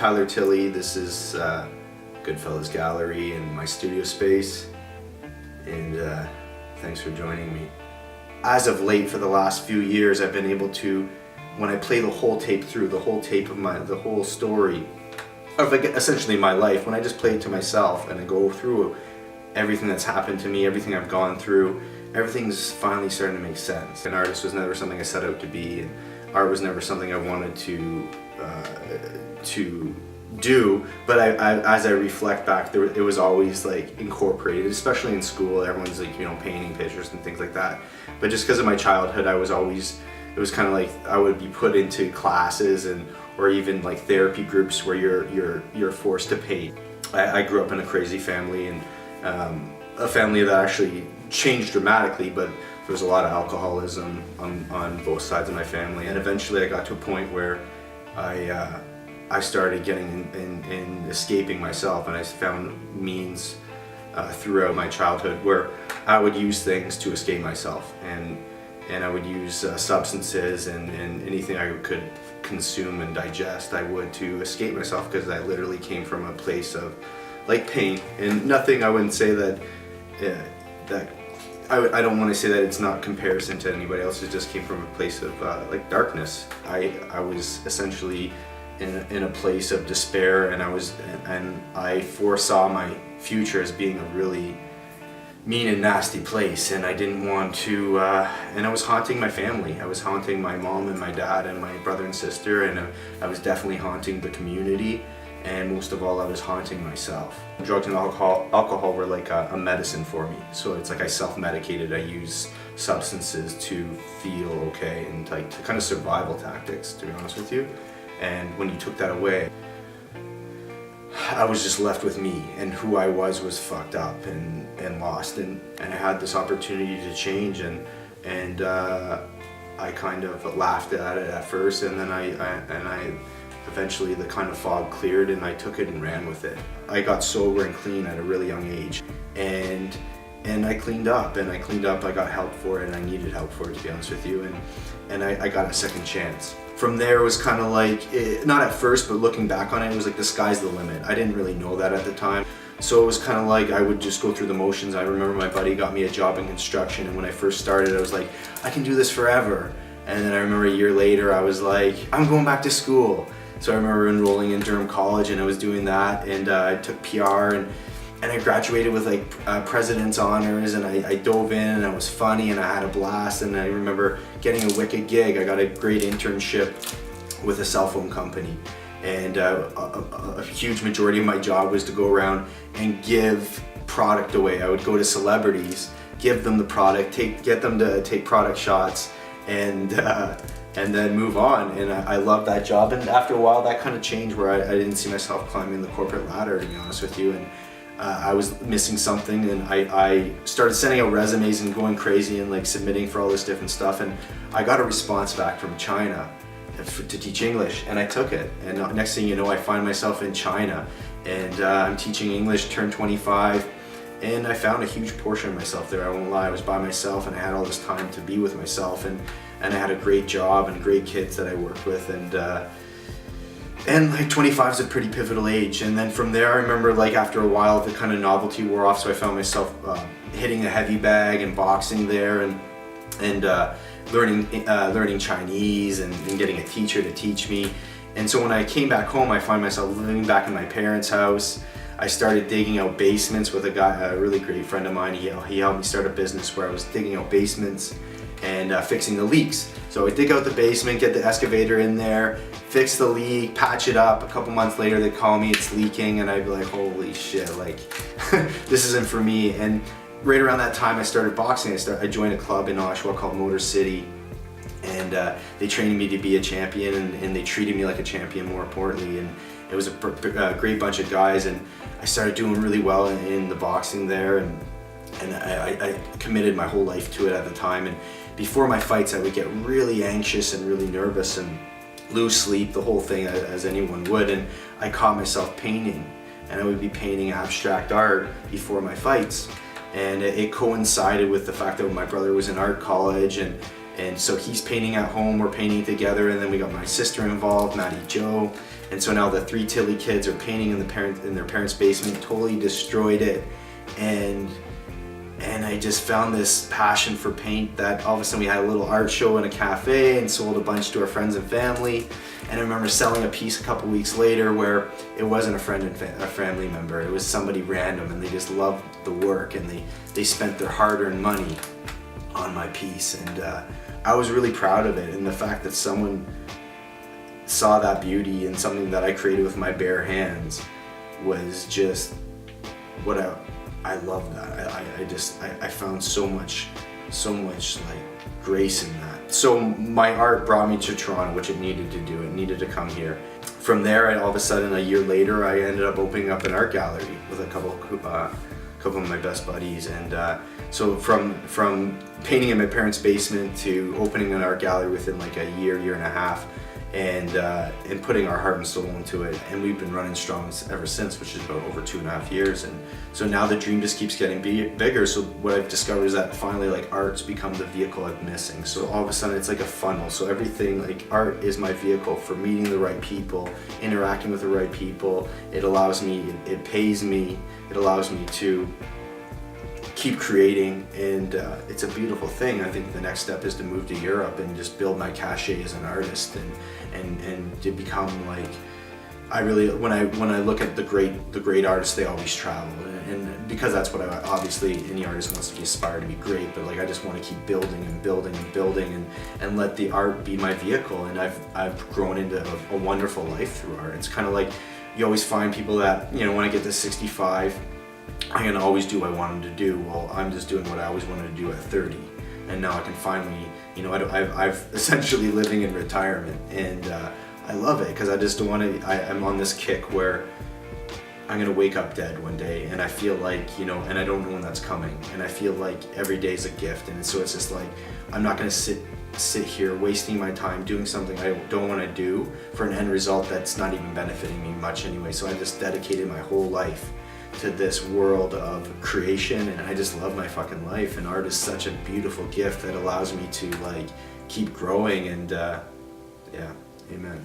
Tyler Tilley. This is Goodfellas Gallery and my studio space, and thanks for joining me. As of late, for the last few years, I've been able to, when I play the whole tape through, the whole tape of the whole story of essentially my life, when I just play it to myself and I go through everything that's happened to me, everything I've gone through, everything's finally starting to make sense. An artist was never something I set out to be, and art was never something I wanted to do, but as I reflect back, it was always like incorporated, especially in school. Everyone's like, you know, painting pictures and things like that. But just because of my childhood, it was kind of like I would be put into classes or even like therapy groups where you're forced to paint. I grew up in a crazy family, and a family that actually changed dramatically, but there was a lot of alcoholism on both sides of my family. And eventually I got to a point where I started getting in escaping myself, and I found means throughout my childhood where I would use things to escape myself, and I would use substances and anything I could consume and digest, I would, to escape myself, because I literally came from a place of like pain and nothing. I wouldn't say that I don't want to say that it's not comparison to anybody else. It just came from a place of like darkness. I was essentially in a place of despair, and I foresaw my future as being a really mean and nasty place, and I didn't want to, and I was haunting my family. I was haunting my mom and my dad and my brother and sister, and I was definitely haunting the community, and most of all, I was haunting myself. Drugs and alcohol were like a medicine for me. So it's like I self-medicated. I used substances to feel okay, and like kind of survival tactics, to be honest with you. And when you took that away, I was just left with me, and who I was fucked up and lost, and I had this opportunity to change, and I kind of laughed at it at first, and then I eventually the kind of fog cleared, and I took it and ran with it. I got sober and clean at a really young age, and I cleaned up, I got help for it, and I needed help for it, to be honest with you, and I got a second chance. From there, it was kind of like, not at first, but looking back on it, it was like the sky's the limit. I didn't really know that at the time. So it was kind of like I would just go through the motions. I remember my buddy got me a job in construction, and when I first started, I was like, I can do this forever. And then I remember a year later, I was like, I'm going back to school. So I remember enrolling in Durham College, and I was doing that, and I took PR, and I graduated with like President's Honors, and I dove in, and I was funny, and I had a blast, and I remember getting a wicked gig. I got a great internship with a cell phone company, and a huge majority of my job was to go around and give product away. I would go to celebrities, give them the product, get them to take product shots, and then move on. And I loved that job, and after a while that kind of changed, where I didn't see myself climbing the corporate ladder, to be honest with you, and I was missing something, and I started sending out resumes and going crazy and like submitting for all this different stuff, and I got a response back from China to teach English, and I took it, and next thing you know, I find myself in China, and I'm teaching English, turned 25, and I found a huge portion of myself there. I won't lie, I was by myself, and I had all this time to be with myself, and I had a great job and great kids that I worked with, and like 25 is a pretty pivotal age. And then from there, I remember like after a while, the kind of novelty wore off, so I found myself hitting a heavy bag and boxing there, and learning Chinese and getting a teacher to teach me. And so when I came back home, I find myself living back in my parents' house. I started digging out basements with a really great friend of mine. He helped me start a business where I was digging out basements and fixing the leaks. So I dig out the basement, get the excavator in there, fix the leak, patch it up. A couple months later, they call me, it's leaking, and I'd be like, holy shit, like this isn't for me. And right around that time, I started boxing. I joined a club in Oshawa called Motor City, and they trained me to be a champion, and they treated me like a champion, more importantly. And it was a great bunch of guys, and I started doing really well in the boxing there, and I committed my whole life to it at the time. And before my fights, I would get really anxious and really nervous and lose sleep, the whole thing, as anyone would, and I caught myself painting, and I would be painting abstract art before my fights. And it coincided with the fact that my brother was in art college, and And so he's painting at home, we're painting together, and then we got my sister involved, Maddie Jo. And so now the 3 Tilley kids are painting in their parents' basement, totally destroyed it. And I just found this passion for paint that all of a sudden we had a little art show in a cafe and sold a bunch to our friends and family. And I remember selling a piece a couple weeks later where it wasn't a friend and a family member, it was somebody random, and they just loved the work, and they spent their hard-earned money on my piece. And I was really proud of it, and the fact that someone saw that beauty in something that I created with my bare hands was just what I love that. I found so much like grace in that. So my art brought me to Toronto, which it needed to do. It needed to come here. From there, all of a sudden, a year later, I ended up opening up an art gallery with a couple of my best buddies. And so from painting in my parents' basement to opening an art gallery within like a year and a half, and putting our heart and soul into it, and we've been running strong ever since, which is about over 2.5 years. And so now the dream just keeps getting bigger. So what I've discovered is that finally, like, art's become the vehicle I'm missing. So all of a sudden it's like a funnel. So everything, like, art is my vehicle for meeting the right people, interacting with the right people. It allows me, it pays me, it allows me to keep creating, and it's a beautiful thing. I think the next step is to move to Europe and just build my cachet as an artist, and to become like, I really, when I look at the great artists, they always travel, and because that's what obviously any artist wants to be, aspire to be great, but like I just want to keep building and building and building, and let the art be my vehicle. And I've grown into a wonderful life through art. It's kind of like, you always find people that, you know, when I get to 65, I'm gonna always do what I want them to do. Well, I'm just doing what I always wanted to do at 30, and now I can finally, you know, I've essentially living in retirement, and I love it because I just don't want to. I'm on this kick where I'm gonna wake up dead one day, and I feel like, you know, and I don't know when that's coming, and I feel like every day is a gift, and so it's just like, I'm not gonna sit here wasting my time doing something I don't want to do for an end result that's not even benefiting me much anyway. So I just dedicated my whole life to this world of creation, and I just love my fucking life, and art is such a beautiful gift that allows me to like keep growing. And yeah, amen.